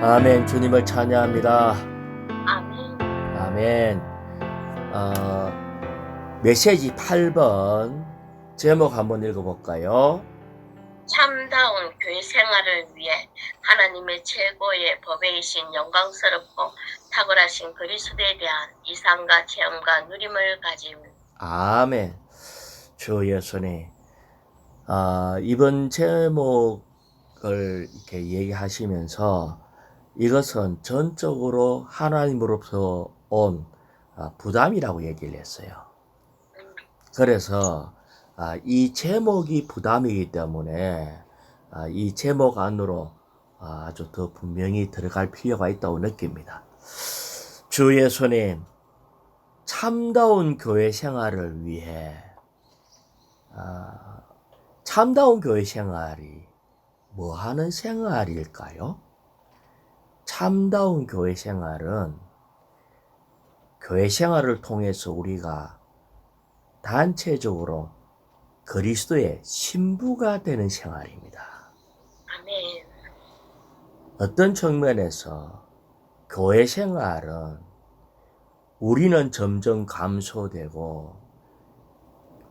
아멘. 주님을 찬양합니다. 아멘. 아멘. 메시지 8번 제목 한번 읽어볼까요? 참다운 교회 생활을 위해 하나님의 최고의 법에이신 영광스럽고 탁월하신 그리스도에 대한 이상과 체험과 누림을 가짐. 아멘. 주 예수님, 이번 제목을 이렇게 얘기하시면서 이것은 전적으로 하나님으로부터 온 부담이라고 얘기를 했어요. 그래서 이 제목이 부담이기 때문에 이 제목 안으로 아주 더 분명히 들어갈 필요가 있다고 느낍니다. 주 예수님, 참다운 교회 생활을 위해 참다운 교회 생활이 뭐 하는 생활일까요? 참다운 교회 생활은 교회 생활을 통해서 우리가 단체적으로 그리스도의 신부가 되는 생활입니다. 아멘. 어떤 측면에서 교회 생활은 우리는 점점 감소되고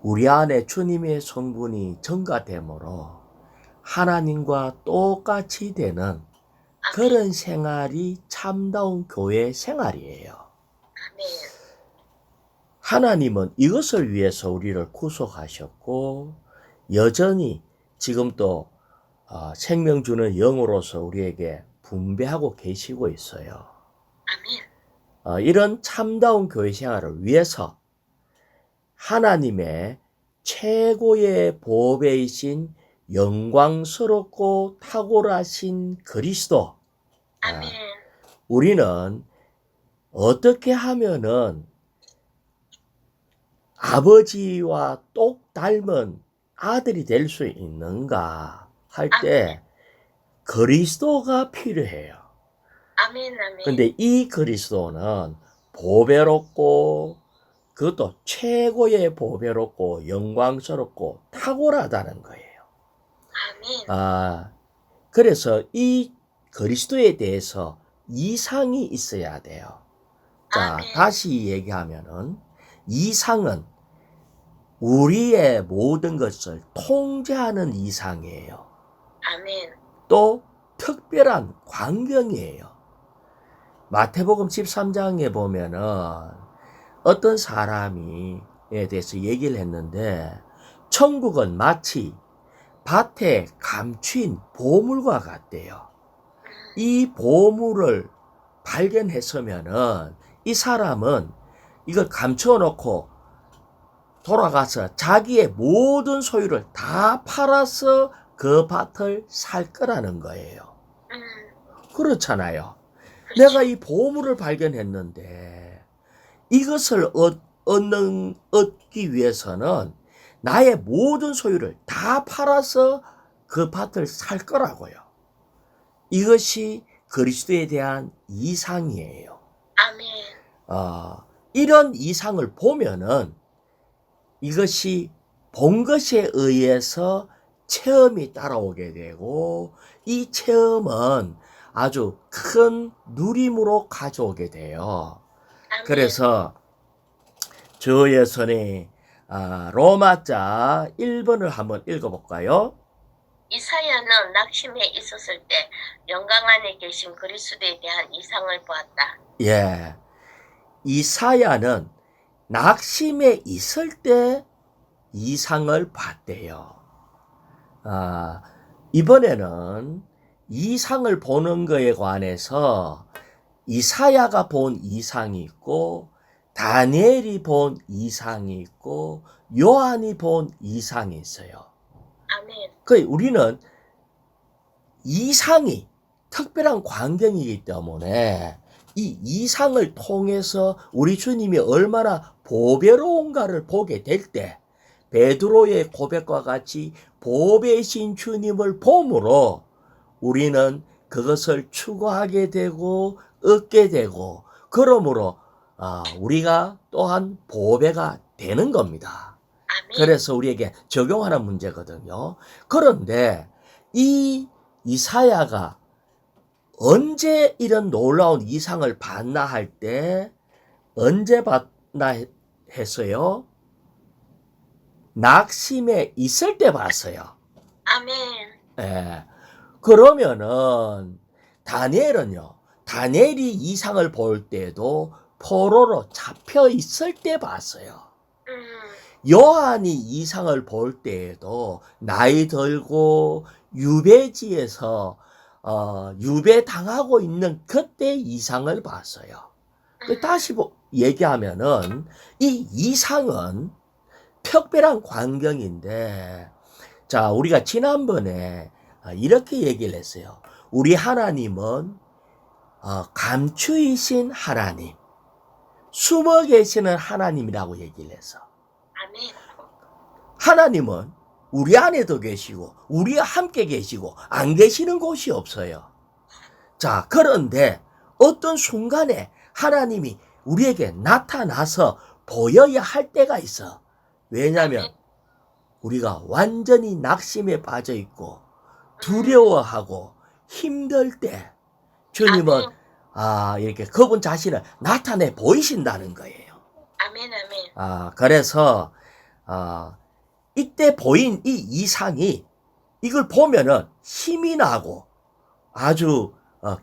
우리 안에 주님의 성분이 증가되므로 하나님과 똑같이 되는 그런 생활이 참다운 교회 생활이에요. 아멘. 하나님은 이것을 위해서 우리를 구속하셨고 여전히 지금 또 생명 주는 영으로서 우리에게 분배하고 계시고 있어요. 아멘. 이런 참다운 교회 생활을 위해서 하나님의 최고의 보배이신 영광스럽고 탁월하신 그리스도, 아멘. 우리는 어떻게 하면은 아버지와 똑 닮은 아들이 될 수 있는가 할 때 그리스도가 필요해요. 아멘. 아멘. 근데 이 그리스도는 보배롭고 그것도 최고의 보배롭고 영광스럽고 탁월하다는 거예요. 아멘. 그래서 이 그리스도에 대해서 이상이 있어야 돼요. 자, 아멘. 다시 얘기하면은 이상은 우리의 모든 것을 통제하는 이상이에요. 아멘. 또 특별한 광경이에요. 마태복음 13장에 보면은 어떤 사람이에 대해서 얘기를 했는데 천국은 마치 밭에 감춘 보물과 같대요. 이 보물을 발견했으면은 이 사람은 이걸 감춰놓고 돌아가서 자기의 모든 소유를 다 팔아서 그 밭을 살 거라는 거예요. 그렇잖아요. 내가 이 보물을 발견했는데 이것을 얻기 위해서는 나의 모든 소유를 다 팔아서 그 밭을 살 거라고요. 이것이 그리스도에 대한 이상이에요. 아멘. 이런 이상을 보면은 이것이 본 것에 의해서 체험이 따라오게 되고 이 체험은 아주 큰 누림으로 가져오게 돼요. 아멘. 그래서 주 예수님 로마자 1번을 한번 읽어볼까요? 이사야는 낙심해 있었을 때 영광 안에 계신 그리스도에 대한 이상을 보았다. 예, 이사야는 낙심에 있을 때 이상을 봤대요. 이번에는 이상을 보는 것에 관해서 이사야가 본 이상이 있고 다니엘이 본 이상이 있고 요한이 본 이상이 있어요. 아멘. 우리는 이상이 특별한 광경이기 때문에 이 이상을 통해서 우리 주님이 얼마나 보배로운가를 보게 될 때 베드로의 고백과 같이 보배신 주님을 봄으로 우리는 그것을 추구하게 되고 얻게 되고 그러므로 우리가 또한 보배가 되는 겁니다. 아멘. 그래서 우리에게 적용하는 문제거든요. 그런데 이 이사야가 언제 이런 놀라운 이상을 봤나 할 때 언제 봤나 했어요? 낙심에 있을 때 봤어요. 아멘. 예. 그러면은 다니엘은요. 다니엘이 이상을 볼 때도 포로로 잡혀 있을 때 봤어요. 요한이 이상을 볼 때에도 나이 들고 유배지에서 유배당하고 있는 그때 이상을 봤어요. 다시 얘기하면은 이 이상은 특별한 광경인데, 자, 우리가 지난번에 이렇게 얘기를 했어요. 우리 하나님은 감추이신 하나님, 숨어 계시는 하나님이라고 얘기를 했어. 아멘. 하나님은 우리 안에도 계시고 우리와 함께 계시고 안 계시는 곳이 없어요. 자, 그런데 어떤 순간에 하나님이 우리에게 나타나서 보여야 할 때가 있어. 왜냐하면 우리가 완전히 낙심에 빠져 있고 두려워하고 힘들 때 주님은 이렇게 그분 자신을 나타내 보이신다는 거예요. 아멘. 아멘. 그래서 이때 보인 이 이상이, 이걸 보면은 힘이 나고 아주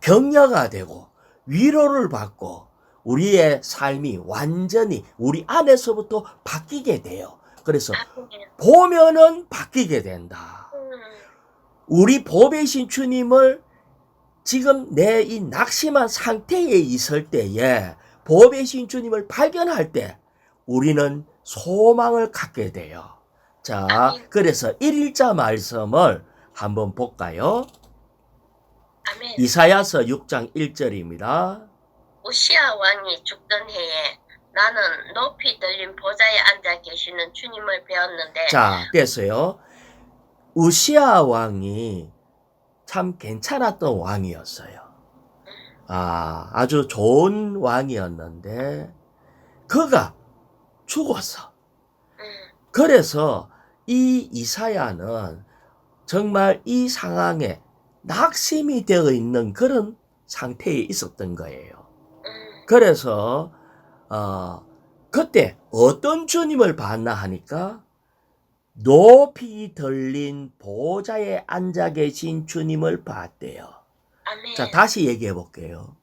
격려가 되고 위로를 받고 우리의 삶이 완전히 우리 안에서부터 바뀌게 돼요. 그래서 보면은 바뀌게 된다. 우리 보배신 주님을 지금 내 이 낙심한 상태에 있을 때에 보배신 주님을 발견할 때 우리는 소망을 갖게 돼요. 자, 그래서 1일자 말씀을 한번 볼까요? 아멘. 이사야서 6장 1절입니다. 우시아 왕이 죽던 해에 나는 높이 들린 보좌에 앉아 계시는 주님을 배웠는데. 자, 됐어요. 우시아 왕이 참 괜찮았던 왕이었어요. 아주 좋은 왕이었는데 그가 죽었어. 그래서 이 이사야는 정말 이 상황에 낙심이 되어 있는 그런 상태에 있었던 거예요. 그래서 그때 어떤 주님을 봤나 하니까 높이 들린 보좌에 앉아 계신 주님을 봤대요. 아멘. 자, 다시 얘기해 볼게요.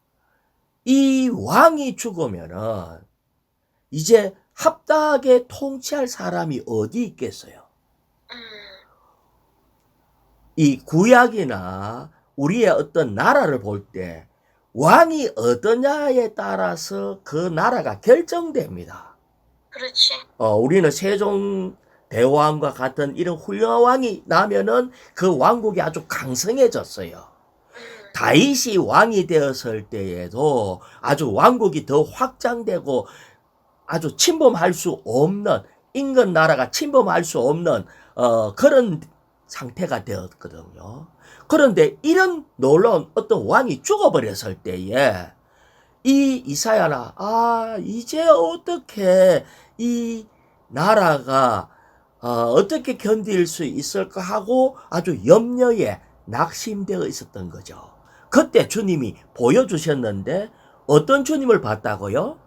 이 왕이 죽으면은 이제 합당하게 통치할 사람이 어디 있겠어요? 이 구약이나 우리의 어떤 나라를 볼 때 왕이 어떠냐에 따라서 그 나라가 결정됩니다. 그렇지. 우리는 세종 대왕과 같은 이런 훌륭한 왕이 나면은 그 왕국이 아주 강성해졌어요. 다윗이 왕이 되었을 때에도 아주 왕국이 더 확장되고 아주 침범할 수 없는, 인근 나라가 침범할 수 없는 그런 상태가 되었거든요. 그런데 이런 놀라운 어떤 왕이 죽어버렸을 때에 이 이사야나 이제 어떻게 이 나라가 어떻게 견딜 수 있을까 하고 아주 염려에 낙심되어 있었던 거죠. 그때 주님이 보여주셨는데 어떤 주님을 봤다고요?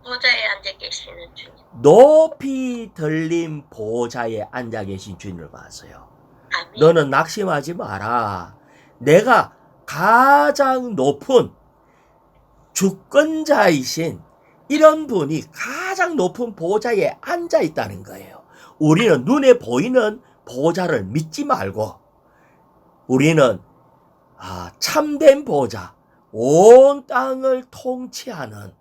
보좌에 앉아 계시는 주님. 높이 들린 보좌에 앉아 계신 주님을 봤어요. 아멘. 너는 낙심하지 마라. 내가 가장 높은 주권자이신 이런 분이 가장 높은 보좌에 앉아 있다는 거예요. 우리는 눈에 보이는 보좌를 믿지 말고 우리는 참된 보좌, 온 땅을 통치하는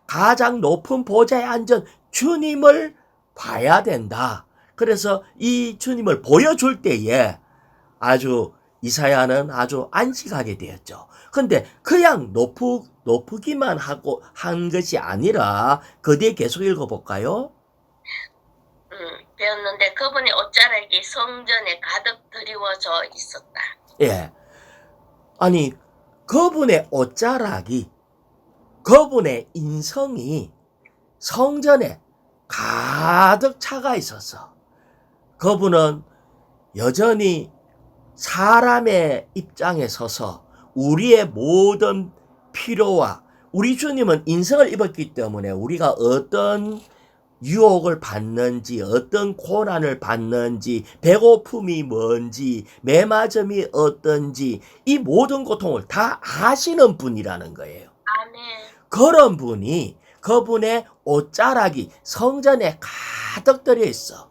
가장 높은 보좌에 앉은 주님을 봐야 된다. 그래서 이 주님을 보여줄 때에 아주 이사야는 아주 안식하게 되었죠. 근데 그냥 높기만 하고 한 것이 아니라 그 뒤에 계속 읽어볼까요? 배웠는데 그분의 옷자락이 성전에 가득 드리워져 있었다. 예. 아니, 그분의 옷자락이, 그분의 인성이 성전에 가득 차가 있었어. 그분은 여전히 사람의 입장에 서서 우리의 모든 필요와 우리 주님은 인생을 입었기 때문에 우리가 어떤 유혹을 받는지, 어떤 고난을 받는지, 배고픔이 뭔지, 매맞음이 어떤지 이 모든 고통을 다 아시는 분이라는 거예요. 아멘. 그런 분이 그분의 옷자락이 성전에 가득 들어 있어.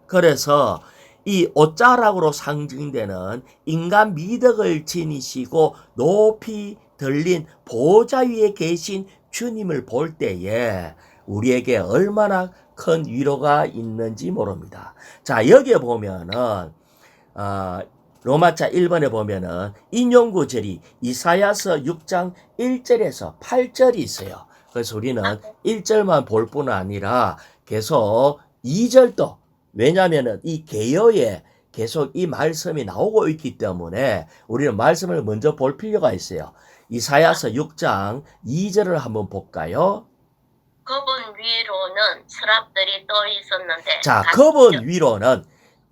그래서 이 옷자락으로 상징되는 인간 미덕을 지니시고 높이 들린 보좌 위에 계신 주님을 볼 때에 우리에게 얼마나 큰 위로가 있는지 모릅니다. 자, 여기에 보면은 로마차 1번에 보면은 인용구절이 이사야서 6장 1절에서 8절이 있어요. 그래서 우리는 1절만 볼 뿐 아니라 계속 2절도, 왜냐하면 이 개요에 계속 이 말씀이 나오고 있기 때문에 우리는 말씀을 먼저 볼 필요가 있어요. 이사야서 6장 2절을 한번 볼까요? 그분 위로는 서랍들이 떠 있었는데. 자, 그분 위로는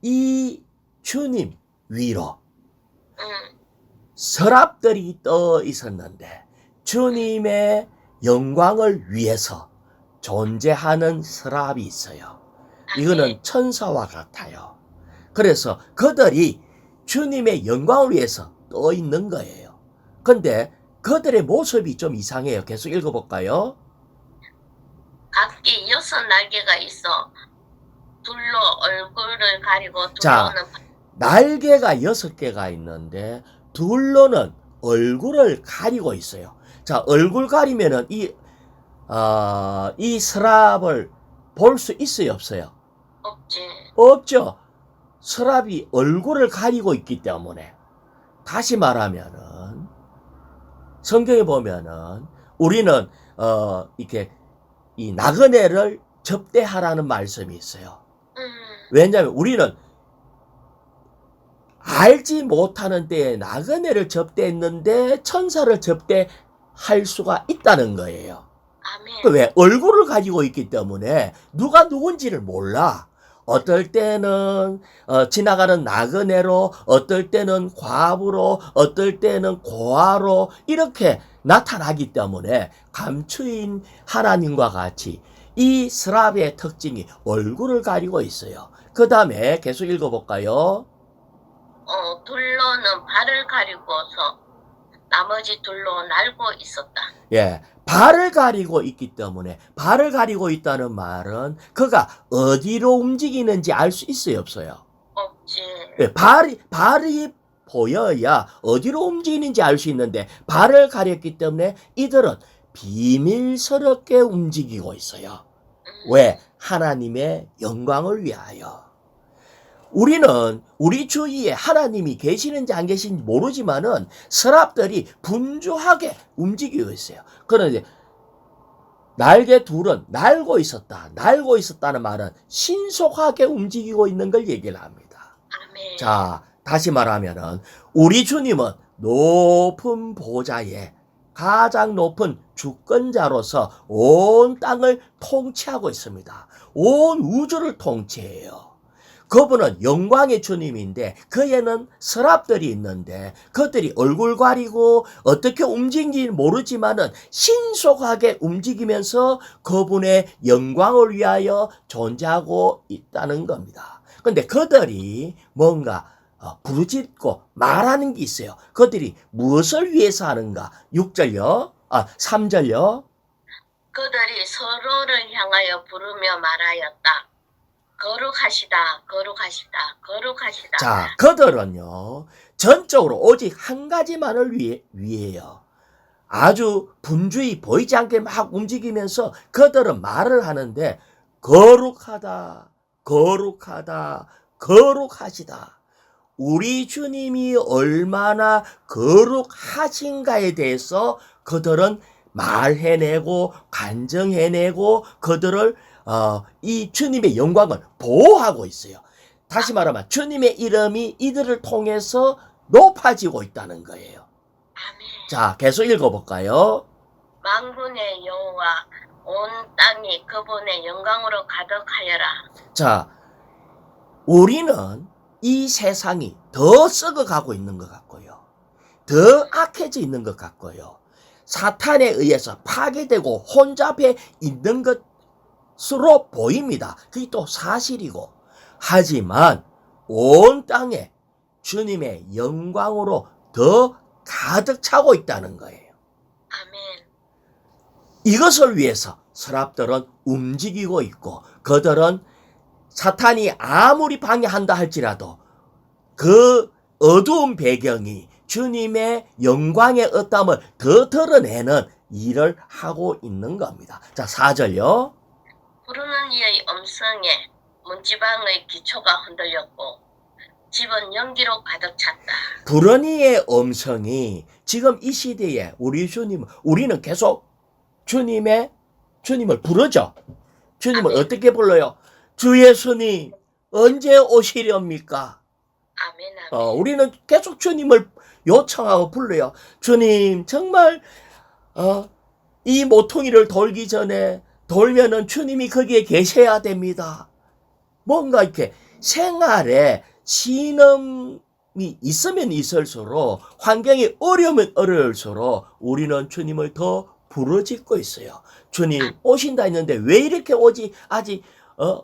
이 주님 위로 서랍들이 떠 있었는데 주님의 영광을 위해서 존재하는 서랍이 있어요. 이거는 천사와 같아요. 그래서 그들이 주님의 영광을 위해서 떠 있는 거예요. 근데 그들의 모습이 좀 이상해요. 계속 읽어볼까요? 각기 6날개가 있어 둘로 얼굴을 가리고 자, 둘로는 날개가 6개가 있는데 둘로는 얼굴을 가리고 있어요. 자, 얼굴 가리면은 이 서랍을 볼 수 있어요, 없어요? 없지. 없죠. 서랍이 얼굴을 가리고 있기 때문에. 다시 말하면은 성경에 보면은 우리는 이렇게 이 나그네를 접대하라는 말씀이 있어요. 왜냐하면 우리는 알지 못하는 때에 나그네를 접대했는데 천사를 접대할 수가 있다는 거예요. 아멘. 왜? 얼굴을 가지고 있기 때문에 누가 누군지를 몰라. 어떨 때는 지나가는 나그네로, 어떨 때는 과부로, 어떨 때는 고아로 이렇게 나타나기 때문에 감추인 하나님과 같이 이 서랍의 특징이 얼굴을 가리고 있어요. 그 다음에 계속 읽어볼까요? 둘로는 발을 가리고서 나머지 둘로 날고 있었다. 예, 발을 가리고 있기 때문에 발을 가리고 있다는 말은 그가 어디로 움직이는지 알 수 있어요, 없어요? 없지. 예, 발이 보여야 어디로 움직이는지 알 수 있는데 발을 가렸기 때문에 이들은 비밀스럽게 움직이고 있어요. 왜? 하나님의 영광을 위하여. 우리는 우리 주위에 하나님이 계시는지 안 계신지 모르지만은 서랍들이 분주하게 움직이고 있어요. 그런데 날개 둘은 날고 있었다는 말은 신속하게 움직이고 있는 걸 얘기를 합니다. 아멘. 자, 다시 말하면은 우리 주님은 높은 보좌에 가장 높은 주권자로서 온 땅을 통치하고 있습니다. 온 우주를 통치해요. 그분은 영광의 주님인데 그에는 서랍들이 있는데 그들이 얼굴 가리고 어떻게 움직이는지 모르지만은 신속하게 움직이면서 그분의 영광을 위하여 존재하고 있다는 겁니다. 근데 그들이 뭔가 부르짖고 말하는 게 있어요. 그들이 무엇을 위해서 하는가? 6절요? 3절요? 그들이 서로를 향하여 부르며 말하였다. 거룩하시다, 거룩하시다, 거룩하시다. 자, 그들은요, 전적으로 오직 한 가지만을 위해요. 아주 분주히 보이지 않게 막 움직이면서 그들은 말을 하는데, 거룩하다, 거룩하다, 거룩하시다. 우리 주님이 얼마나 거룩하신가에 대해서 그들은 말해내고, 간증해내고, 그들을 이 주님의 영광을 보호하고 있어요. 다시 말하면 주님의 이름이 이들을 통해서 높아지고 있다는 거예요. 아멘. 자, 계속 읽어볼까요? 만군의 여호와 온 땅이 그분의 영광으로 가득하여라. 자, 우리는 이 세상이 더 썩어가고 있는 것 같고요. 더 악해져 있는 것 같고요. 사탄에 의해서 파괴되고 혼잡해 있는 것으로 보입니다. 그게 또 사실이고. 하지만 온 땅에 주님의 영광으로 더 가득 차고 있다는 거예요. 아멘. 이것을 위해서 서랍들은 움직이고 있고 그들은 사탄이 아무리 방해한다 할지라도 그 어두운 배경이 주님의 영광의 어떠함을 더 드러내는 일을 하고 있는 겁니다. 자, 4절요. 부르는 이의 음성에 문지방의 기초가 흔들렸고 집은 연기로 가득 찼다. 부르니의 음성이 지금 이 시대에 우리는 계속 주님을 부르죠. 주님을 아멘. 어떻게 불러요? 주 예수님 언제 오시렵니까? 아멘. 아멘. 우리는 계속 주님을 요청하고 불러요. 주님 정말 이 모퉁이를 돌기 전에 돌면은 주님이 거기에 계셔야 됩니다. 뭔가 이렇게 생활에 신음이 있으면 있을수록 환경이 어려우면 어려울수록 우리는 주님을 더 부르짖고 있어요. 주님 오신다 했는데 왜 이렇게 아직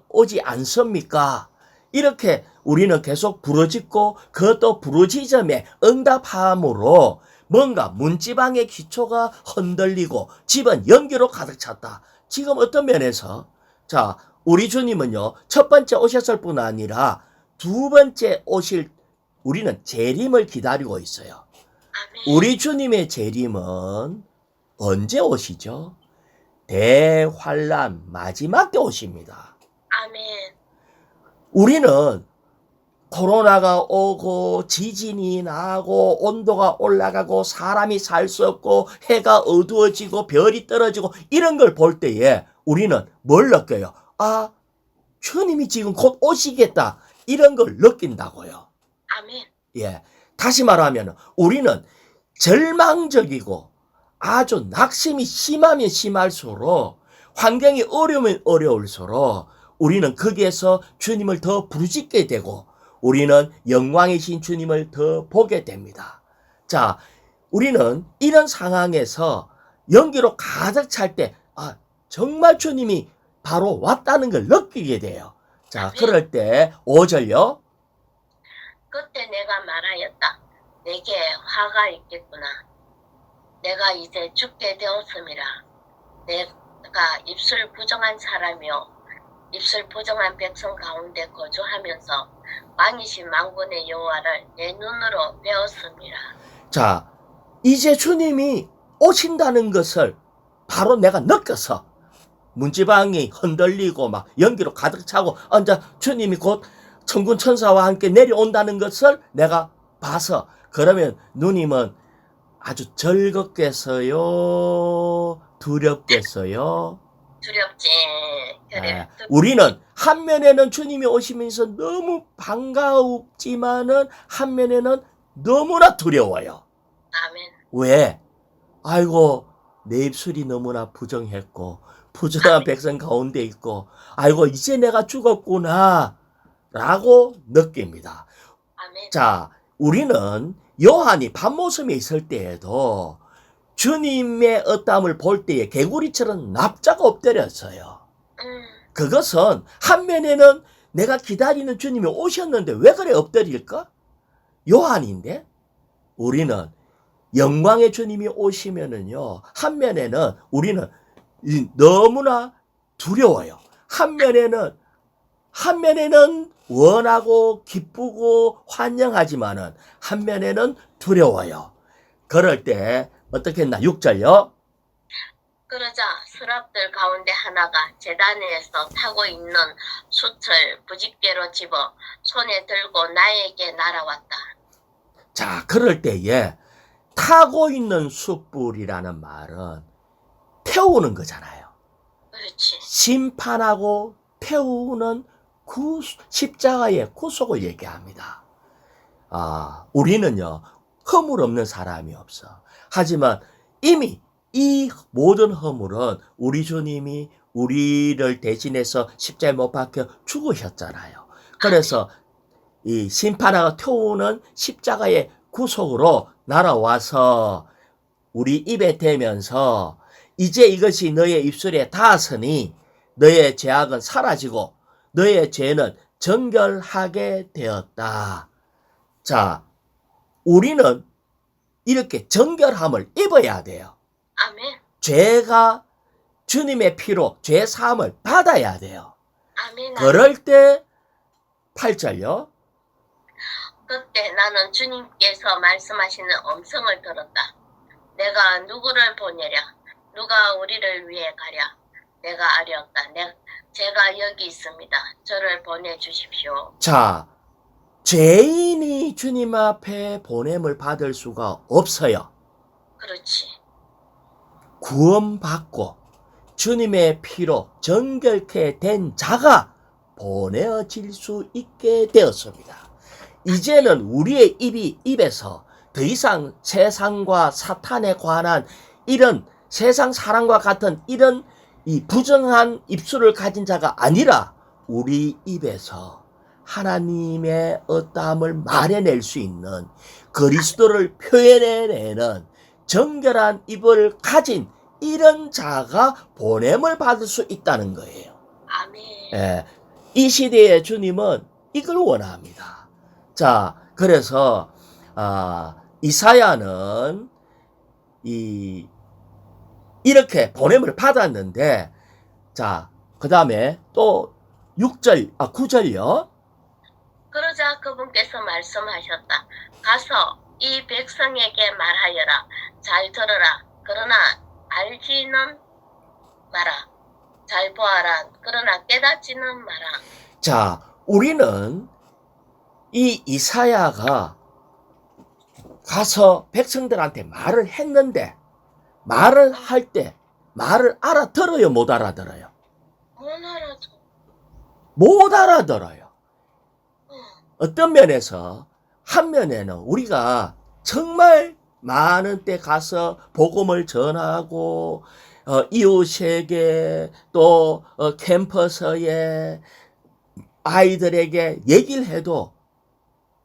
오지 않습니까? 이렇게 우리는 계속 부르짖고 그것도 부르짖음에 응답함으로 뭔가 문지방의 기초가 흔들리고 집은 연기로 가득 찼다. 지금 어떤 면에서 자 우리 주님은요 첫 번째 오셨을 뿐 아니라 두 번째 우리는 재림을 기다리고 있어요. 아멘. 우리 주님의 재림은 언제 오시죠? 대환란 마지막 때 오십니다. 아멘. 우리는 코로나가 오고 지진이 나고 온도가 올라가고 사람이 살 수 없고 해가 어두워지고 별이 떨어지고 이런 걸 볼 때에 우리는 뭘 느껴요? 아, 주님이 지금 곧 오시겠다. 이런 걸 느낀다고요. 아멘. 예. 다시 말하면 우리는 절망적이고 아주 낙심이 심하면 심할수록 환경이 어려우면 어려울수록 우리는 거기에서 주님을 더 부르짖게 되고 우리는 영광이신 주님을 더 보게 됩니다. 자, 우리는 이런 상황에서 연기로 가득 찰 때 정말 주님이 바로 왔다는 걸 느끼게 돼요. 자, 그럴 때 5절요. 그때 내가 말하였다. 내게 화가 있겠구나. 내가 이제 죽게 되었음이라. 내가 입술 부정한 사람이요 입술 부정한 백성 가운데 거주하면서 왕이신 만군의 여호와를 내 눈으로 배웠음이라. 자, 이제 주님이 오신다는 것을 바로 내가 느껴서 문지방이 흔들리고 막 연기로 가득 차고 이제 주님이 곧 천군 천사와 함께 내려온다는 것을 내가 봐서 그러면 누님은 아주 즐겁겠어요? 두렵겠어요? 두렵지. 그래. 우리는 한면에는 주님이 오시면서 너무 반가웠지만은 한면에는 너무나 두려워요. 아멘. 왜? 아이고 내 입술이 너무나 부정했고 부정한 백성 가운데 있고 아이고 이제 내가 죽었구나 라고 느낍니다. 아멘. 자, 우리는 요한이 밤모섬에 있을 때에도 주님의 어떠함을 볼 때에 개구리처럼 납작 엎드렸어요. 그것은 한면에는 내가 기다리는 주님이 오셨는데 왜 그래 엎드릴까? 요한인데 우리는 영광의 주님이 오시면은요 한면에는 우리는 너무나 두려워요. 한면에는 원하고 기쁘고 환영하지만은 한면에는 두려워요. 그럴 때 어떻게 했나? 6절요. 그러자 서랍들 가운데 하나가 제단에서 타고 있는 숯을 부집개로 집어 손에 들고 나에게 날아왔다. 자, 그럴 때에 타고 있는 숯불이라는 말은 태우는 거잖아요. 그렇지. 심판하고 태우는 그 십자가의 구속을 얘기합니다. 우리는요, 허물 없는 사람이 없어. 하지만 이미 이 모든 허물은 우리 주님이 우리를 대신해서 십자가에 못 박혀 죽으셨잖아요. 그래서 이 심판하고 태우는 십자가의 구속으로 날아와서 우리 입에 대면서 이제 이것이 너의 입술에 닿았으니 너의 죄악은 사라지고 너의 죄는 정결하게 되었다. 자, 우리는 이렇게 정결함을 입어야 돼요. 아멘. 죄가 주님의 피로 죄 사함을 받아야 돼요. 아멘. 그럴 때 8절요. 그때 나는 주님께서 말씀하시는 음성을 들었다. 내가 누구를 보내랴? 누가 우리를 위해 가랴? 내가 아뢰었다. 제가 여기 있습니다. 저를 보내주십시오. 자, 죄인이 주님 앞에 보냄을 받을 수가 없어요. 그렇지. 구원받고 주님의 피로 정결케 된 자가 보내어질 수 있게 되었습니다. 이제는 우리의 입에서 더 이상 세상과 사탄에 관한 이런 세상 사람과 같은 이런 이 부정한 입술을 가진 자가 아니라 우리 입에서 하나님의 어떠함을 말해낼 수 있는 그리스도를 표현해내는 정결한 입을 가진 이런 자가 보냄을 받을 수 있다는 거예요. 아멘. 예, 이 시대의 주님은 이걸 원합니다. 자, 그래서 이사야는 이렇게 보냄을 받았는데, 자, 그 다음에 또 9절요. 그러자 그분께서 말씀하셨다. 가서 이 백성에게 말하여라. 잘 들어라. 그러나 알지는 마라. 잘 보아라. 그러나 깨닫지는 마라. 자, 우리는 이 이사야가 가서 백성들한테 말을 했는데, 말을 할 때 말을 알아들어요, 못 알아들어요? 못 알아들어요. 어떤 면에서 한 면에는 우리가 정말 많은 때 가서 복음을 전하고 이웃에게 또 캠퍼스에 아이들에게 얘기를 해도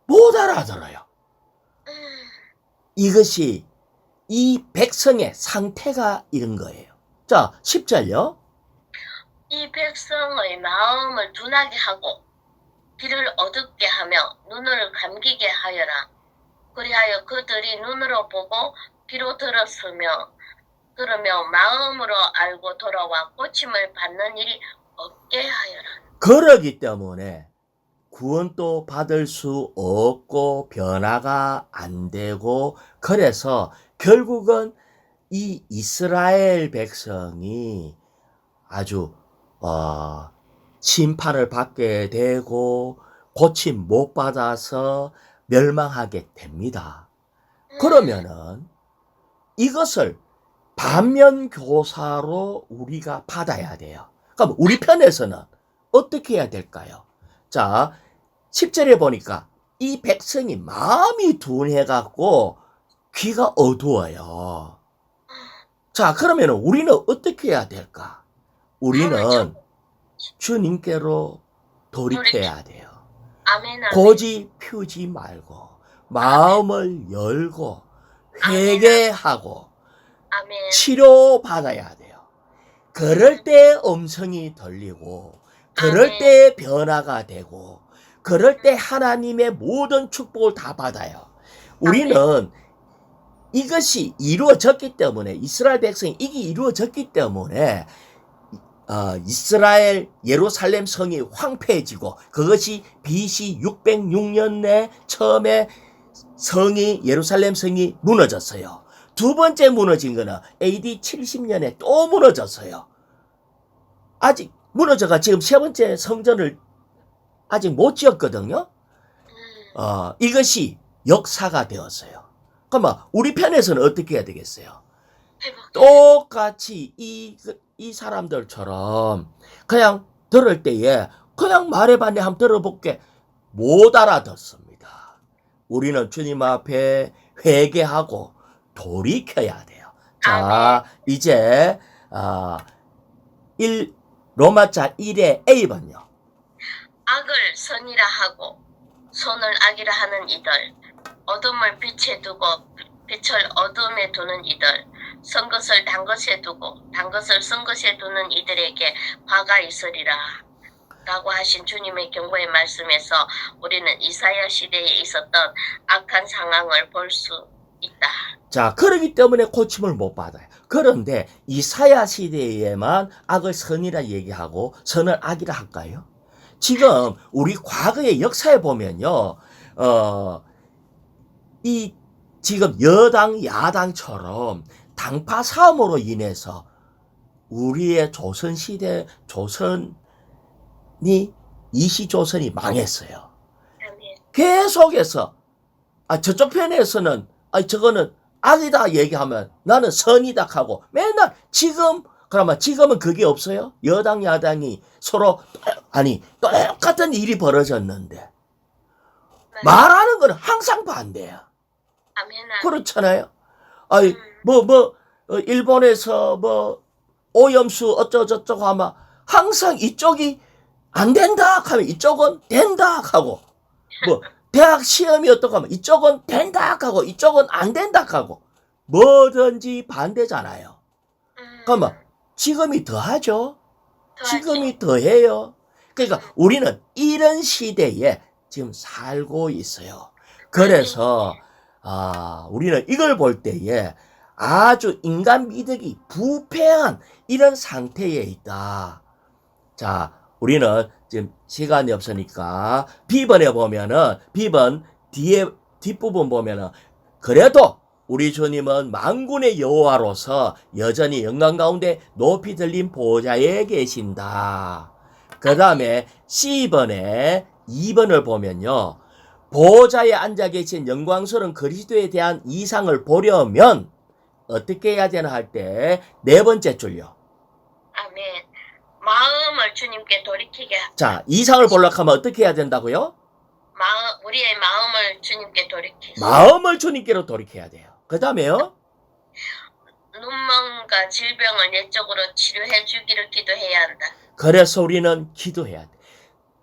못 알아들어요. 이것이 이 백성의 상태가 이런 거예요. 자, 10절요. 이 백성의 마음을 둔하게 하고 귀를 어둡게 하며 눈을 감기게 하여라. 그리하여 그들이 눈으로 보고 귀로 들으며 마음으로 알고 돌아와 고침을 받는 일이 없게 하여라. 그러기 때문에 구원도 받을 수 없고 변화가 안 되고, 그래서 결국은 이 이스라엘 백성이 아주 심판을 받게 되고 고침 못 받아서 멸망하게 됩니다. 그러면은 이것을 반면교사로 우리가 받아야 돼요. 그럼 우리 편에서는 어떻게 해야 될까요? 자, 10절에 보니까 이 백성이 마음이 둔해갖고 귀가 어두워요. 자, 그러면 우리는 어떻게 해야 될까? 우리는 주님께로 돌이켜야 돼요. 아멘. 고집 피우지 말고 마음을 열고 회개하고 아멘. 치료받아야 돼요. 그럴 때 음성이 들리고, 그럴 때 변화가 되고, 그럴 때 하나님의 모든 축복을 다 받아요. 우리는 이것이 이루어졌기 때문에, 이스라엘 백성이 이게 이루어졌기 때문에 이스라엘 예루살렘 성이 황폐해지고, 그것이 BC 606년에 처음에 예루살렘 성이 무너졌어요. 두 번째 무너진 거는 AD 70년에 또 무너졌어요. 아직 무너져가 지금 세 번째 성전을 아직 못 지었거든요. 이것이 역사가 되었어요. 그러면 우리 편에서는 어떻게 해야 되겠어요? 똑같이 이 사람들처럼 그냥 들을 때에 그냥 말해봤네, 한번 들어볼게, 못 알아듣습니다. 우리는 주님 앞에 회개하고 돌이켜야 돼요. 자, 이제 로마자 1의 A번요. 악을 선이라 하고 손을 악이라 하는 이들 어둠을 빛에 두고 빛을 어둠에 두는 이들, 쓴 것을 단 것에 두고 단 것을 쓴 것에 두는 이들에게 화가 있으리라. 라고 하신 주님의 경고의 말씀에서 우리는 이사야 시대에 있었던 악한 상황을 볼 수 있다. 자, 그러기 때문에 고침을 못 받아요. 그런데 이사야 시대에만 악을 선이라 얘기하고 선을 악이라 할까요? 지금 우리 과거의 역사에 보면요, 이 지금 여당, 야당처럼 당파 싸움으로 인해서 우리의 조선시대, 조선이, 이시조선이 망했어요. 아멘. 계속해서, 저쪽 편에서는, 저거는 악이다 얘기하면 나는 선이다 하고 맨날 그러면 지금은 그게 없어요? 여당, 야당이 서로, 똑같은 일이 벌어졌는데. 말하는 건 항상 반대야. 아멘. 그렇잖아요. 일본에서 오염수 어쩌고저쩌고 하면 항상 이쪽이 안 된다 하면 이쪽은 된다 하고, 대학 시험이 어떻고 하면 이쪽은 된다 하고 이쪽은 안 된다 하고, 뭐든지 반대잖아요. 그러면 지금이 더하죠. 지금이 더해요. 그러니까 우리는 이런 시대에 지금 살고 있어요. 그래서 우리는 이걸 볼 때에 아주 인간 미덕이 부패한 이런 상태에 있다. 자, 우리는 지금 시간이 없으니까 B번에 보면은 B번 뒷부분 보면은 그래도 우리 주님은 만군의 여호와로서 여전히 영광 가운데 높이 들린 보좌에 계신다. 그 다음에 C번에 2번을 보면요. 보좌에 앉아 계신 영광스러운 그리스도에 대한 이상을 보려면 어떻게 해야 되나 할 때 네 번째 줄요. 아멘. 마음을 주님께 돌이키게. 자, 이상을 보려고 하면 어떻게 해야 된다고요? 우리의 마음을 주님께 돌이키시. 마음을 주님께로 돌이켜야 돼요. 그 다음에요. 눈먼과 질병을 내적으로 치료해 주기를 기도해야 한다. 그래서 우리는 기도해야 돼.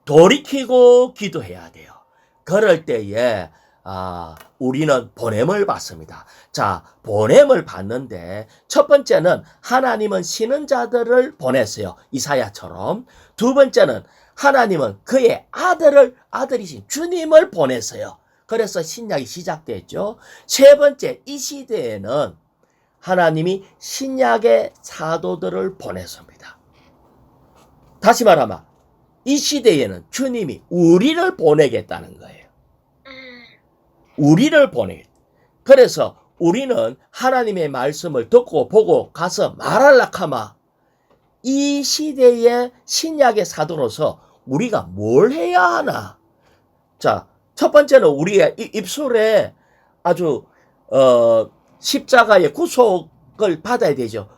돌이키고 기도해야 돼요. 그럴 때에 우리는 보냄을 받습니다. 자, 보냄을 받는데 첫 번째는 하나님은 쉬는 자들을 보냈어요. 이사야처럼. 두 번째는 하나님은 그의 아들이신 주님을 보냈어요. 그래서 신약이 시작됐죠. 세 번째, 이 시대에는 하나님이 신약의 사도들을 보냈습니다. 다시 말하면 이 시대에는 주님이 우리를 보내겠다는 거예요. 우리를 보내겠다. 그래서 우리는 하나님의 말씀을 듣고 보고 가서 말하려고 하면 이 시대의 신약의 사도로서 우리가 뭘 해야 하나? 자, 첫 번째는 우리의 입술에 아주 십자가의 구속을 받아야 되죠.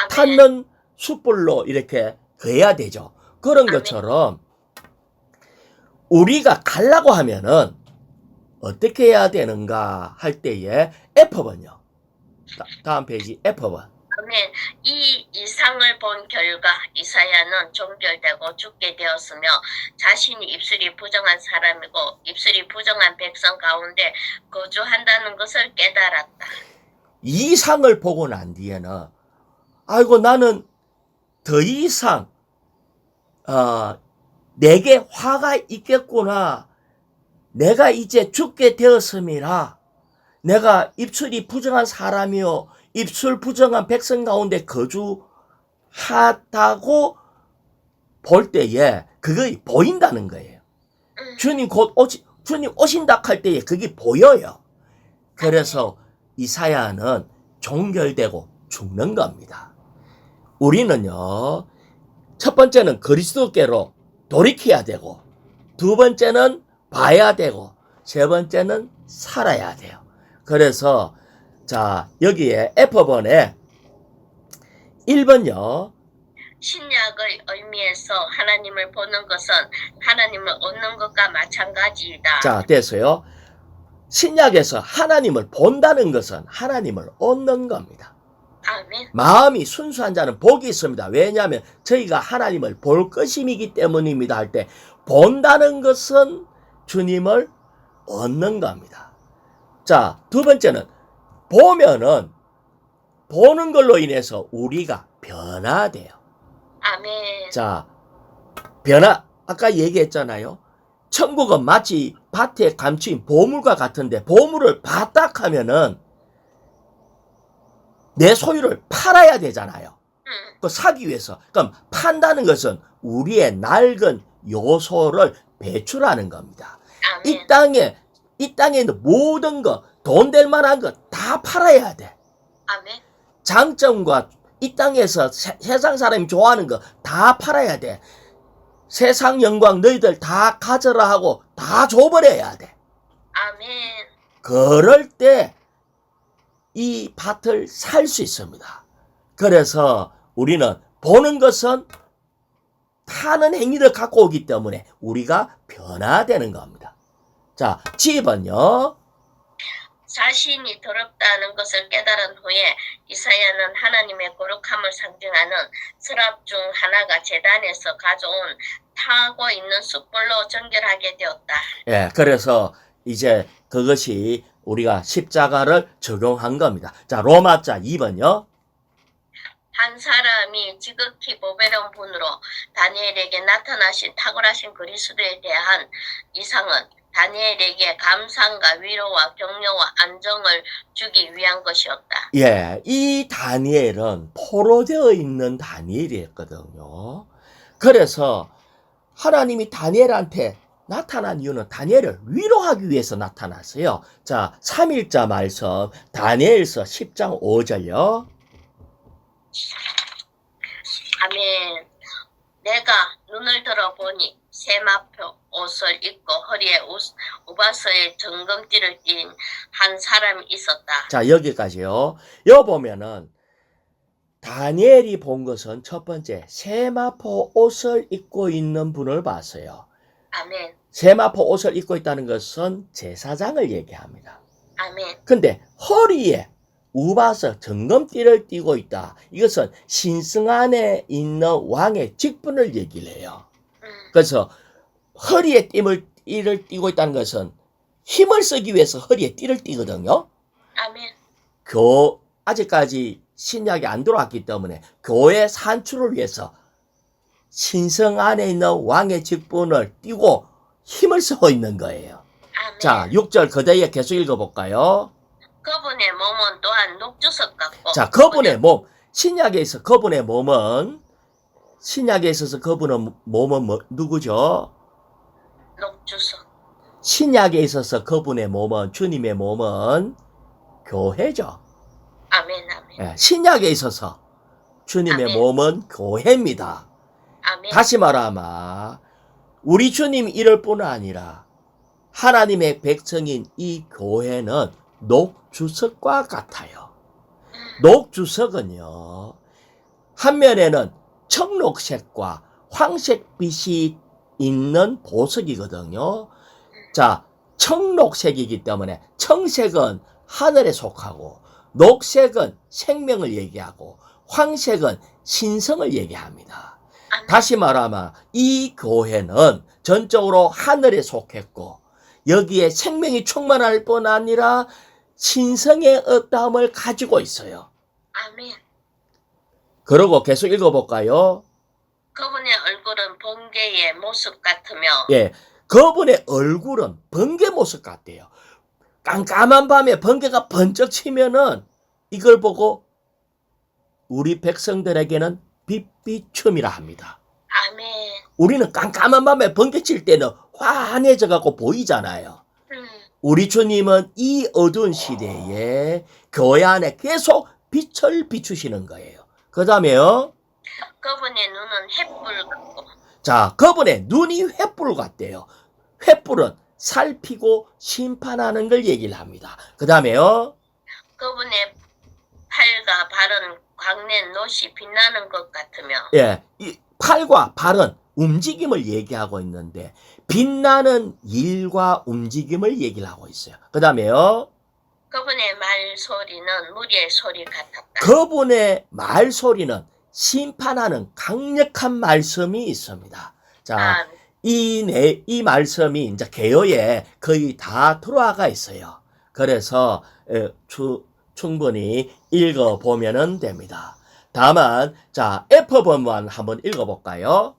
탔는 숯불로 이렇게 그어야 되죠. 그런 것처럼 우리가 가려고 하면은 어떻게 해야 되는가 할 때에 F번요. 다음 페이지 F번. 아멘. 이 이상을 본 결과 이사야는 종결되고 죽게 되었으며 자신이 입술이 부정한 사람이고 입술이 부정한 백성 가운데 거주한다는 것을 깨달았다. 이 상을 보고 난 뒤에는 나는 더 이상 내게 화가 있겠구나. 내가 이제 죽게 되었음이라. 내가 입술이 부정한 사람이요 입술 부정한 백성 가운데 거주하다고 볼 때에 그게 보인다는 거예요. 주님 주님 오신다 할 때에 그게 보여요. 그래서 이사야는 종결되고 죽는 겁니다. 우리는요, 첫 번째는 그리스도께로 돌이켜야 되고, 두 번째는 봐야 되고, 세 번째는 살아야 돼요. 그래서 자, 여기에 F번에 1번요. 신약의 의미에서 하나님을 보는 것은 하나님을 얻는 것과 마찬가지이다. 자, 됐어요. 신약에서 하나님을 본다는 것은 하나님을 얻는 겁니다. 아멘. 마음이 순수한 자는 복이 있습니다. 왜냐하면 저희가 하나님을 볼 것임이기 때문입니다 할 때 본다는 것은 주님을 얻는 겁니다. 자, 두 번째는 보면은 보는 걸로 인해서 우리가 변화돼요. 아멘. 자, 아까 얘기했잖아요. 천국은 마치 밭에 감추인 보물과 같은데 보물을 봤다 하면은 내 소유를 팔아야 되잖아요. 그 사기 위해서. 그럼 판다는 것은 우리의 낡은 요소를 배출하는 겁니다. 아멘. 이 땅에 있는 모든 거, 돈 될 만한 거 다 팔아야 돼. 아멘. 장점과 이 땅에서 세상 사람이 좋아하는 거 다 팔아야 돼. 세상 영광 너희들 다 가져라 하고 다 줘버려야 돼. 아멘. 그럴 때 이 밭을 살 수 있습니다. 그래서 우리는 보는 것은 타는 행위를 갖고 오기 때문에 우리가 변화되는 겁니다. 자, 집은요. 자신이 더럽다는 것을 깨달은 후에 이사야는 하나님의 거룩함을 상징하는 서랍 중 하나가 제단에서 가져온 타고 있는 숯불로 정결하게 되었다. 예, 그래서 이제 그것이 우리가 십자가를 적용한 겁니다. 자, 로마자 2번요. 한 사람이 지극히 보배로운 분으로 다니엘에게 나타나신 탁월하신 그리스도에 대한 이상은 다니엘에게 감상과 위로와 격려와 안정을 주기 위한 것이었다. 예, 이 다니엘은 포로되어 있는 다니엘이었거든요. 그래서 하나님이 다니엘한테 나타난 이유는 다니엘을 위로하기 위해서 나타났어요. 자, 3일자 말씀 다니엘서 10장 5절요. 아멘. 내가 눈을 들어보니 세마포 옷을 입고 허리에 우바서의 정금띠를 띤 한 사람이 있었다. 자, 여기까지요. 여기 보면은 다니엘이 본 것은 첫 번째 세마포 옷을 입고 있는 분을 봤어요. 아멘. 세마포 옷을 입고 있다는 것은 제사장을 얘기합니다. 아멘. 근데 허리에 우바서 정금띠를 띠고 있다. 이것은 신성 안에 있는 왕의 직분을 얘기를 해요. 그래서 허리에 띠를 띠고 있다는 것은 힘을 쓰기 위해서 허리에 띠를 띠거든요. 아멘. 아직까지 신약이 안 들어왔기 때문에 교회 산출을 위해서 신성 안에 있는 왕의 직분을 띠고 힘을 쓰고 있는 거예요. 아멘. 자, 6절 그대에 계속 읽어볼까요? 그분의 몸은 또한 녹주석 같고. 자, 그분의 몸. 신약에 있어서 그분의 몸은 누구죠? 녹주석. 신약에 있어서 그분의 몸은, 주님의 몸은 교회죠. 아멘. 아멘. 예, 신약에 있어서 주님의 아멘. 몸은 교회입니다. 아멘. 다시 말하면 우리 주님이 이럴 뿐 아니라 하나님의 백성인 이 교회는 녹주석과 같아요. 녹주석은요, 한 면에는 청록색과 황색빛이 있는 보석이거든요. 자, 청록색이기 때문에 청색은 하늘에 속하고 녹색은 생명을 얘기하고 황색은 신성을 얘기합니다. 아멘. 다시 말하면 이 교회는 전적으로 하늘에 속했고 여기에 생명이 충만할 뿐 아니라 신성의 어떠함을 가지고 있어요. 아멘. 그러고 계속 읽어볼까요? 그분의 얼굴은 번개의 모습 같으며. 예, 그분의 얼굴은 번개 모습 같대요. 깜깜한 밤에 번개가 번쩍 치면은 이걸 보고 우리 백성들에게는 빛비춤이라 합니다. 아멘. 우리는 깜깜한 밤에 번개 칠 때는 환해져 갖고 보이잖아요. 우리 주님은 이 어두운 시대에 교회 안에 계속 빛을 비추시는 거예요. 그 다음에요. 그분의 눈은 햇불 같고. 자, 그분의 눈이 횃불 같대요. 횃불은 살피고 심판하는 걸 얘기를 합니다. 그 다음에요. 그분의 팔과 발은 광낸 놋이 빛나는 것 같으며. 예, 이 팔과 발은 움직임을 얘기하고 있는데 빛나는 일과 움직임을 얘기를 하고 있어요. 그 다음에요. 그분의 말소리는 무리의 소리 같았다. 그분의 말소리는 심판하는 강력한 말씀이 있습니다. 자, 이 말씀이 이제 개요에 거의 다 들어와가 있어요. 그래서 충분히 읽어보면 됩니다. 다만 자 F번만 한번 읽어볼까요?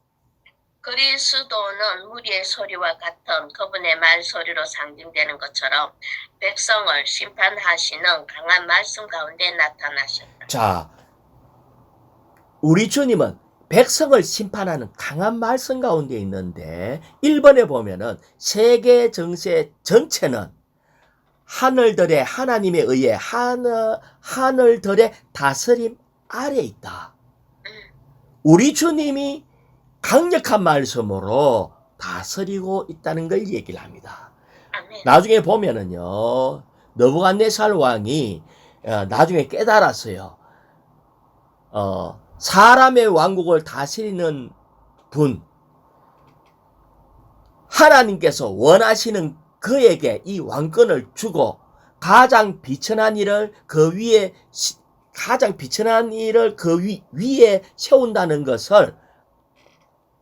그리스도는 무리의 소리와 같은 그분의 말소리로 상징되는 것처럼 백성을 심판하시는 강한 말씀 가운데 나타나셨다. 자, 우리 주님은 백성을 심판하는 강한 말씀 가운데 있는데 1번에 보면은 세계 정세 전체는 하늘들의 하나님에 의해 하늘들의 다스림 아래 있다. 우리 주님이 강력한 말씀으로 다스리고 있다는 걸 얘기를 합니다. 아멘. 나중에 보면은요, 느부갓네살 왕이 나중에 깨달았어요. 사람의 왕국을 다스리는 분, 하나님께서 원하시는 그에게 이 왕권을 주고 가장 비천한 일을 그 위에 세운다는 것을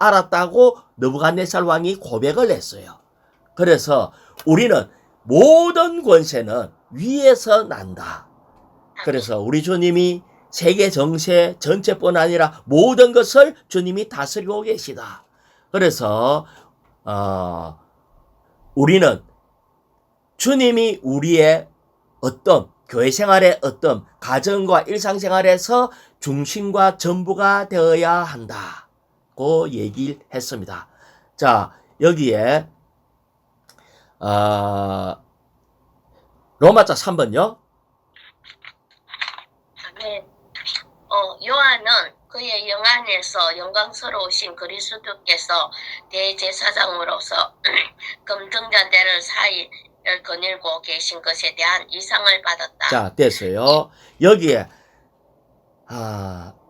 알았다고 느부갓네살 왕이 고백을 했어요. 그래서 우리는 모든 권세는 위에서 난다. 그래서 우리 주님이 세계 정세 전체뿐 아니라 모든 것을 주님이 다스리고 계시다. 그래서 우리는 주님이 우리의 어떤 교회 생활의 어떤 가정과 일상생활에서 중심과 전부가 되어야 한다고 얘기를 했습니다. 자, 여기에 로마자 3번요. 아멘. 요한은 그의 영 안에서 영광스러우신 그리스도께서 대제사장으로서 금등잔대를 사이를 거닐고 계신 것에 대한 이상을 받았다. 자, 됐어요. 여기에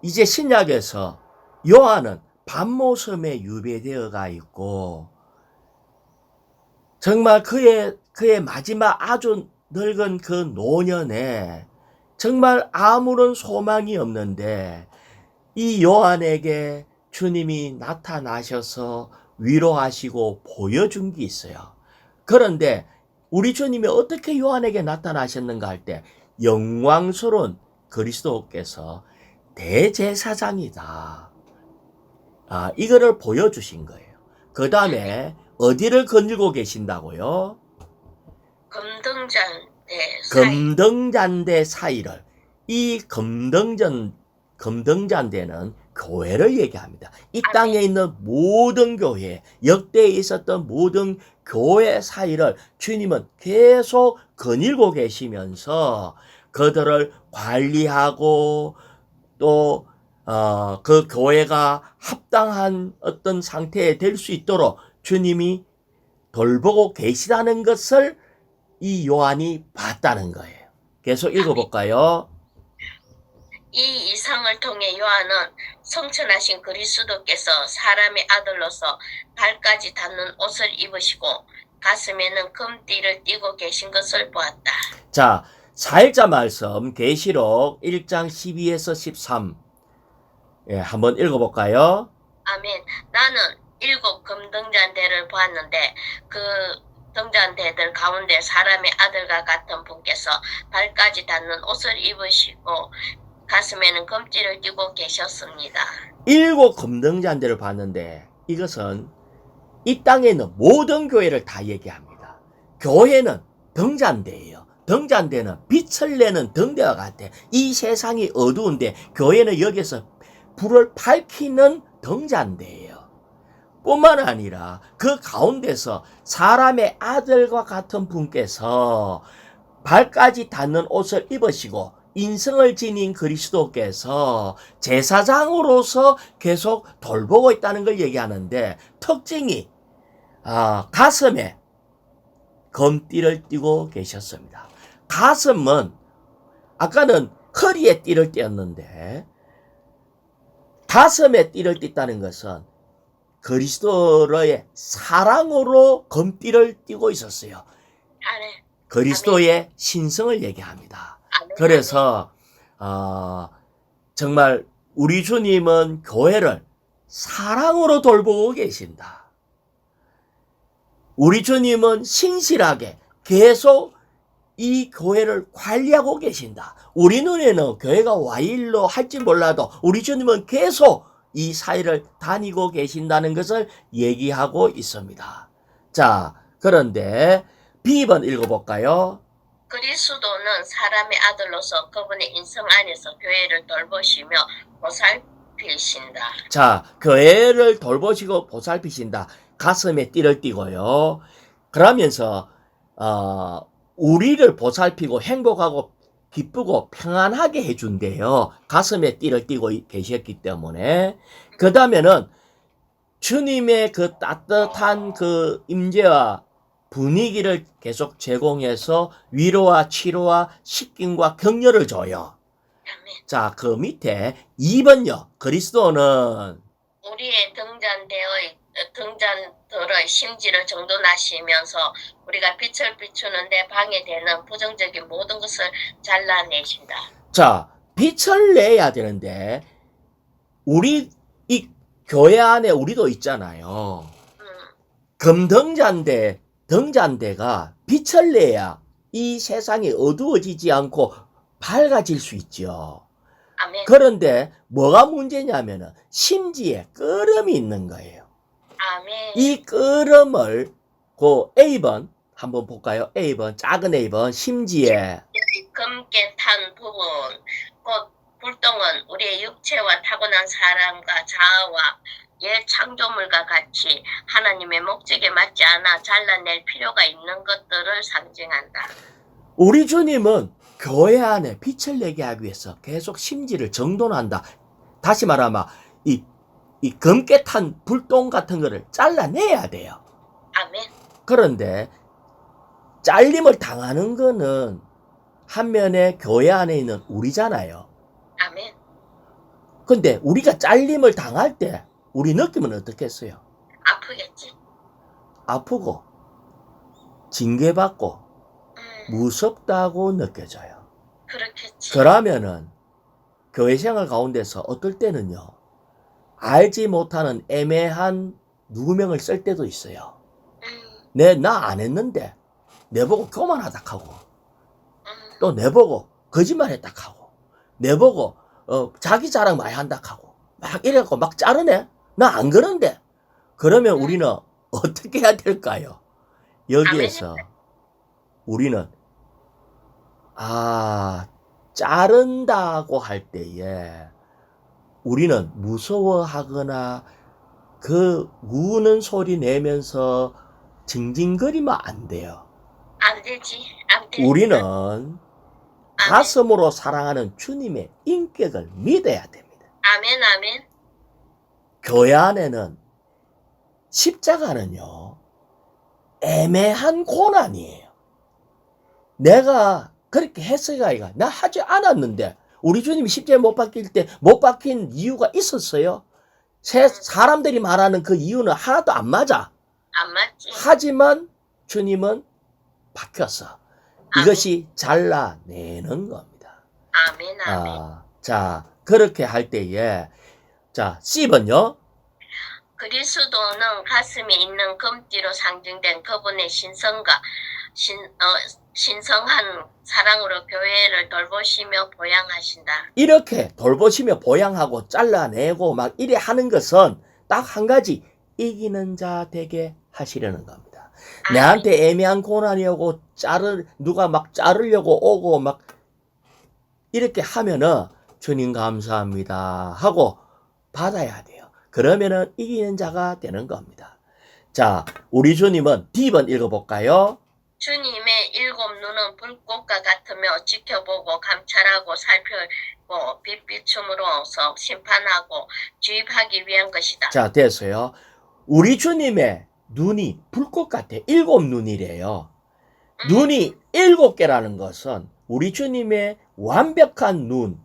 이제 신약에서 요한은 밤모섬에 유배되어가 있고 정말 그의 마지막 아주 늙은 그 노년에 정말 아무런 소망이 없는데 이 요한에게 주님이 나타나셔서 위로하시고 보여준 게 있어요. 그런데 우리 주님이 어떻게 요한에게 나타나셨는가 할 때 영광스러운 그리스도께서 대제사장이다. 이거를 보여주신 거예요. 그 다음에 어디를 거닐고 계신다고요? 금등잔대 사이를. 이 금등잔대는 교회를 얘기합니다. 이 땅에 있는 모든 교회, 역대에 있었던 모든 교회 사이를 주님은 계속 거닐고 계시면서 그들을 관리하고 또 그 교회가 합당한 어떤 상태에 될 수 있도록 주님이 돌보고 계시다는 것을 이 요한이 봤다는 거예요. 계속 읽어볼까요? 이 이상을 통해 요한은 성천하신 그리스도께서 사람의 아들로서 발까지 닿는 옷을 입으시고 가슴에는 금띠를 띠고 계신 것을 보았다. 자, 4일자 말씀 계시록 1장 12에서 13 한번 읽어볼까요? 아멘. 나는 7 금등잔대를 보았는데 그 등잔대들 가운데 사람의 아들과 같은 분께서 발까지 닿는 옷을 입으시고 가슴에는 금띠를 띠고 계셨습니다. 7 금등잔대를 봤는데 이것은 이 땅에 있는 모든 교회를 다 얘기합니다. 교회는 등잔대예요. 등잔대는 빛을 내는 등대와 같아. 이 세상이 어두운데 교회는 여기서 불을 밝히는 등잔대예요. 뿐만 아니라 그 가운데서 사람의 아들과 같은 분께서 발까지 닿는 옷을 입으시고 인성을 지닌 그리스도께서 제사장으로서 계속 돌보고 있다는 걸 얘기하는데 특징이 가슴에 금띠를 띠고 계셨습니다. 가슴은 아까는 허리에 띠를 띄었는데 가슴에 띠를 띠다는 것은 그리스도의 사랑으로 금띠를 띠고 있었어요. 그리스도의 신성을 얘기합니다. 그래서 정말 우리 주님은 교회를 사랑으로 돌보고 계신다. 우리 주님은 신실하게 계속 이 교회를 관리하고 계신다. 우리 눈에는 교회가 와일로 할지 몰라도 우리 주님은 계속 이 사이를 다니고 계신다는 것을 얘기하고 있습니다. 자, 그런데 B번 읽어볼까요? 그리스도는 사람의 아들로서 그분의 인성 안에서 교회를 돌보시며 보살피신다. 자, 교회를 돌보시고 보살피신다. 가슴에 띠를 띠고요. 그러면서 우리를 보살피고 행복하고 기쁘고 평안하게 해준대요. 가슴에 띠를 띠고 계셨기 때문에. 그 다음에는 주님의 그 따뜻한 그 임재와 분위기를 계속 제공해서 위로와 치료와 식긴과 격려를 줘요. 아멘. 자, 그 밑에 2번요. 그리스도는 우리의 등잔들의 심지를 정돈하시면서 우리가 빛을 비추는데 방해되는 부정적인 모든 것을 잘라내신다. 자, 빛을 내야 되는데 우리 이 교회 안에 우리도 있잖아요. 등잔대가 빛을 내야 이 세상이 어두워지지 않고 밝아질 수 있죠. 아멘. 그런데 뭐가 문제냐면은 심지에 끄름이 있는 거예요. 아멘. 이 끄름을 그 A번 한번 볼까요? A번 작은 A번 심지에 검게 탄 부분 곧 불똥은 우리의 육체와 타고난 사람과 자아와 옛 창조물과 같이 하나님의 목적에 맞지 않아 잘라낼 필요가 있는 것들을 상징한다. 우리 주님은 교회 안에 빛을 내게 하기 위해서 계속 심지를 정돈한다. 다시 말하면 이 검게 탄 불똥 같은 거를 잘라내야 돼요. 아멘. 그런데 잘림을 당하는 거는 한면에 교회 안에 있는 우리잖아요. 아멘. 근데 우리가 잘림을 당할 때 우리 느낌은 어떻겠어요? 아프겠지. 아프고 징계받고 무섭다고 느껴져요. 그렇겠지. 그러면은 교회 생활 가운데서 어떨 때는요, 알지 못하는 애매한 누구명을 쓸 때도 있어요. 나 안 했는데 내보고 교만하다 하고, 또 내보고 거짓말했다 하고, 내보고 자기 자랑 많이 한다 하고 막 이래갖고 막 자르네. 나 안 그런데. 그러면 우리는 어떻게 해야 될까요? 여기에서 우리는 자른다고 할 때에 우리는 무서워하거나 그 우는 소리 내면서 징징거리면 안 돼요. 안 되지. 안 되지. 우리는 가슴으로 사랑하는 주님의 인격을 믿어야 됩니다. 아멘. 아멘. 교회 안에는 십자가는요, 애매한 고난이에요. 내가 그렇게 했어야 나 하지 않았는데 우리 주님이 십자가에 못 박힌 이유가 있었어요. 사람들이 말하는 그 이유는 하나도 안 맞아. 안 맞지. 하지만 주님은 박혔어. 이것이 잘라내는 겁니다. 아멘. 아멘. 자, 그렇게 할 때에 자, C번요. 그리스도는 가슴에 있는 금띠로 상징된 그분의 신성한 사랑으로 교회를 돌보시며 보양하신다. 이렇게 돌보시며 보양하고 잘라내고 막 이래 하는 것은 딱 한 가지, 이기는 자 되게 하시려는 겁니다. 내한테 애매한 고난이 오고 누가 막 자르려고 오고 막 이렇게 하면은 주님 감사합니다 하고 받아야 돼요. 그러면은 이기는 자가 되는 겁니다. 자, 우리 주님은 D번 읽어볼까요? 주님의 일곱 눈은 불꽃과 같으며 지켜보고 감찰하고 살피고 빛비춤으로서 심판하고 주입하기 위한 것이다. 자, 됐어요. 우리 주님의 눈이 불꽃 같아. 7눈이래요. 눈이 7개라는 것은 우리 주님의 완벽한 눈,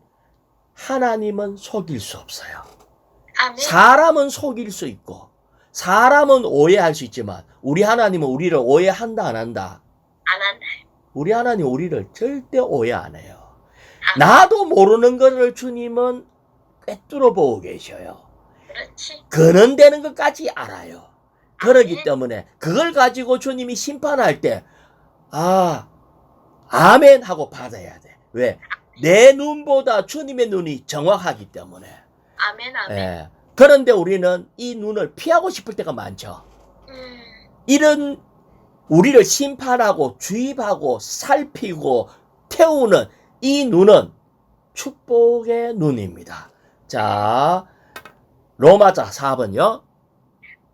하나님은 속일 수 없어요. 아멘. 사람은 속일 수 있고 사람은 오해할 수 있지만 우리 하나님은 우리를 오해한다 안 한다? 안 한다. 우리 하나님 우리를 절대 오해 안 해요. 나도 모르는 것을 주님은 꿰뚫어 보고 계셔요. 그렇지. 근원되는 것까지 알아요. 그러기 때문에 그걸 가지고 주님이 심판할 때 아멘 하고 받아야 돼. 왜? 내 눈보다 주님의 눈이 정확하기 때문에. 아멘, 아멘. 예. 그런데 우리는 이 눈을 피하고 싶을 때가 많죠. 이런 우리를 심판하고 주입하고 살피고 태우는 이 눈은 축복의 눈입니다. 자, 로마자 4번요.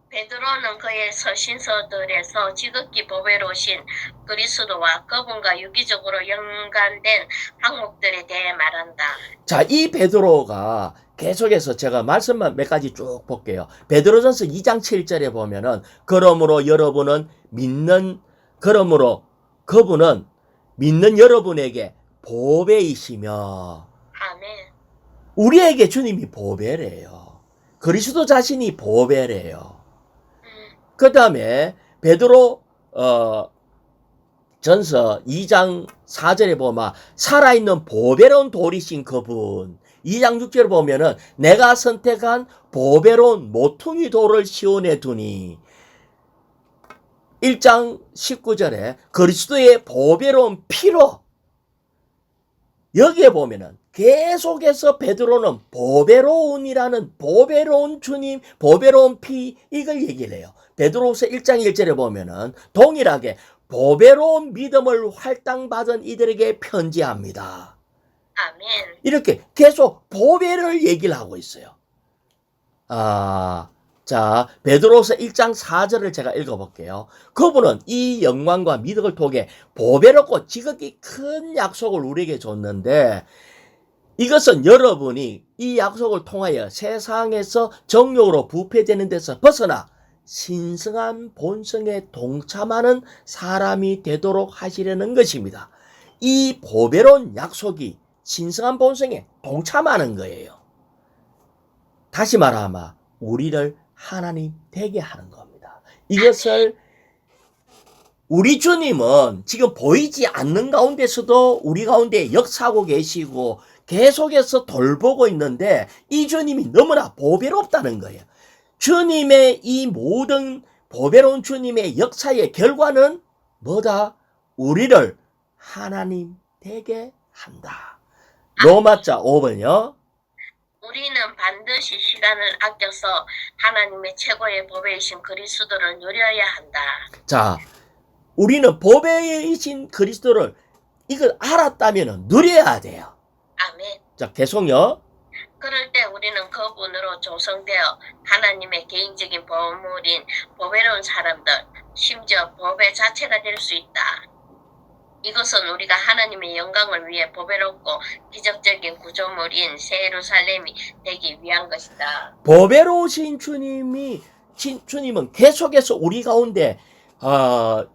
베드로는 그의 서신서들에서 지극히 보배로우신 그리스도와 그분과 유기적으로 연관된 항목들에 대해 말한다. 자, 이 베드로가 계속해서 제가 말씀만 몇 가지 쭉 볼게요. 베드로전서 2장 7절에 보면은 그러므로 그분은 믿는 여러분에게 보배이시며 아멘. 우리에게 주님이 보배래요. 그리스도 자신이 보배래요. 그 다음에 베드로 전서 2장 4절에 보면 살아있는 보배로운 돌이신 그분. 2장 6절에 보면은 내가 선택한 보배로운 모퉁이 돌을 시온에 두니. 1장 19절에 그리스도의 보배로운 피로. 여기에 보면은 계속해서 베드로는 보배로운이라는 보배로운 주님, 보배로운 피 이걸 얘기를 해요. 베드로후서 1장 1절에 보면은 동일하게 보배로운 믿음을 할당받은 이들에게 편지합니다. 아멘. 이렇게 계속 보배를 얘기를 하고 있어요. 자, 베드로후서 1장 4절을 제가 읽어볼게요. 그분은 이 영광과 믿음을 통해 보배롭고 지극히 큰 약속을 우리에게 줬는데 이것은 여러분이 이 약속을 통하여 세상에서 정욕으로 부패되는 데서 벗어나 신성한 본성에 동참하는 사람이 되도록 하시려는 것입니다. 이 보배로운 약속이 신성한 본성에 동참하는 거예요. 다시 말하면 우리를 하나님 되게 하는 겁니다. 이것을 우리 주님은 지금 보이지 않는 가운데서도 우리 가운데 역사하고 계시고 계속해서 돌보고 있는데 이 주님이 너무나 보배롭다는 거예요. 주님의 이 모든 보배로운 주님의 역사의 결과는 뭐다? 우리를 하나님 되게 한다. 로마자 5번요. 우리는 반드시 시간을 아껴서 하나님의 최고의 보배이신 그리스도를 누려야 한다. 자, 우리는 보배이신 그리스도를 이걸 알았다면 누려야 돼요. 아멘. 자, 계속요. 그럴 때 우리는 그분으로 조성되어 하나님의 개인적인 보물인 보배로운 사람들, 심지어 보배 자체가 될 수 있다. 이것은 우리가 하나님의 영광을 위해 보배롭고 기적적인 구조물인 새 예루살렘이 되기 위한 것이다. 보배로우신 주님은 계속해서 우리 가운데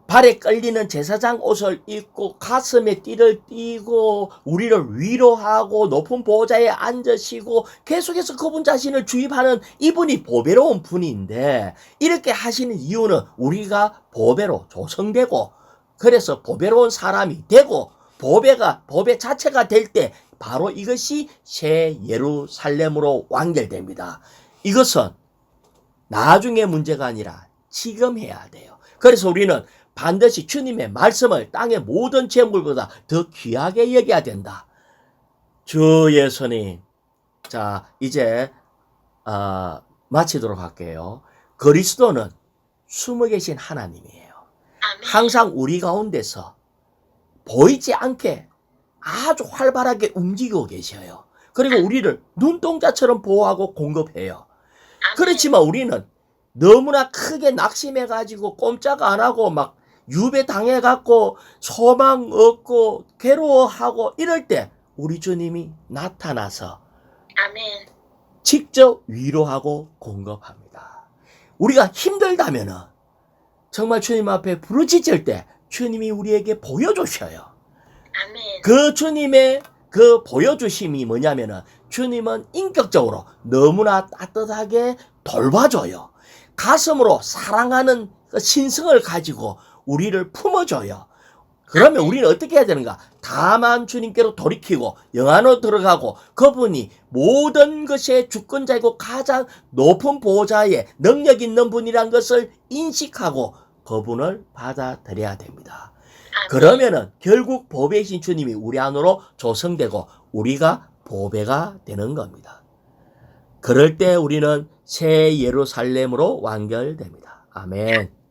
발에 끌리는 제사장 옷을 입고 가슴에 띠를 띠고 우리를 위로하고 높은 보좌에 앉으시고 계속해서 그분 자신을 주입하는 이분이 보배로운 분인데 이렇게 하시는 이유는 우리가 보배로 조성되고 그래서 보배로운 사람이 되고 보배 자체가 될 때 바로 이것이 새 예루살렘으로 완결됩니다. 이것은 나중에 문제가 아니라 지금 해야 돼요. 그래서 우리는 반드시 주님의 말씀을 땅의 모든 재물보다 더 귀하게 여겨야 된다. 주 예수님. 자, 이제 마치도록 할게요. 그리스도는 숨어 계신 하나님이에요. 아멘. 항상 우리 가운데서 보이지 않게 아주 활발하게 움직이고 계셔요. 그리고 우리를 눈동자처럼 보호하고 공급해요. 아멘. 그렇지만 우리는 너무나 크게 낙심해가지고 꼼짝 안 하고 막 유배당해갖고 소망 없고 괴로워하고 이럴 때 우리 주님이 나타나서 아멘. 직접 위로하고 공급합니다. 우리가 힘들다면은 정말 주님 앞에 부르짖을 때 주님이 우리에게 보여주셔요. 아멘. 그 주님의 그 보여주심이 뭐냐면은 주님은 인격적으로 너무나 따뜻하게 돌봐줘요. 가슴으로 사랑하는 그 신성을 가지고 우리를 품어줘요. 그러면 우리는 어떻게 해야 되는가? 다만 주님께로 돌이키고 영 안으로 들어가고 그분이 모든 것의 주권자이고 가장 높은 보좌에 능력 있는 분이란 것을 인식하고 그분을 받아들여야 됩니다. 그러면은 결국 보배이신 주님이 우리 안으로 조성되고 우리가 보배가 되는 겁니다. 그럴 때 우리는 새 예루살렘으로 완결됩니다. 아멘.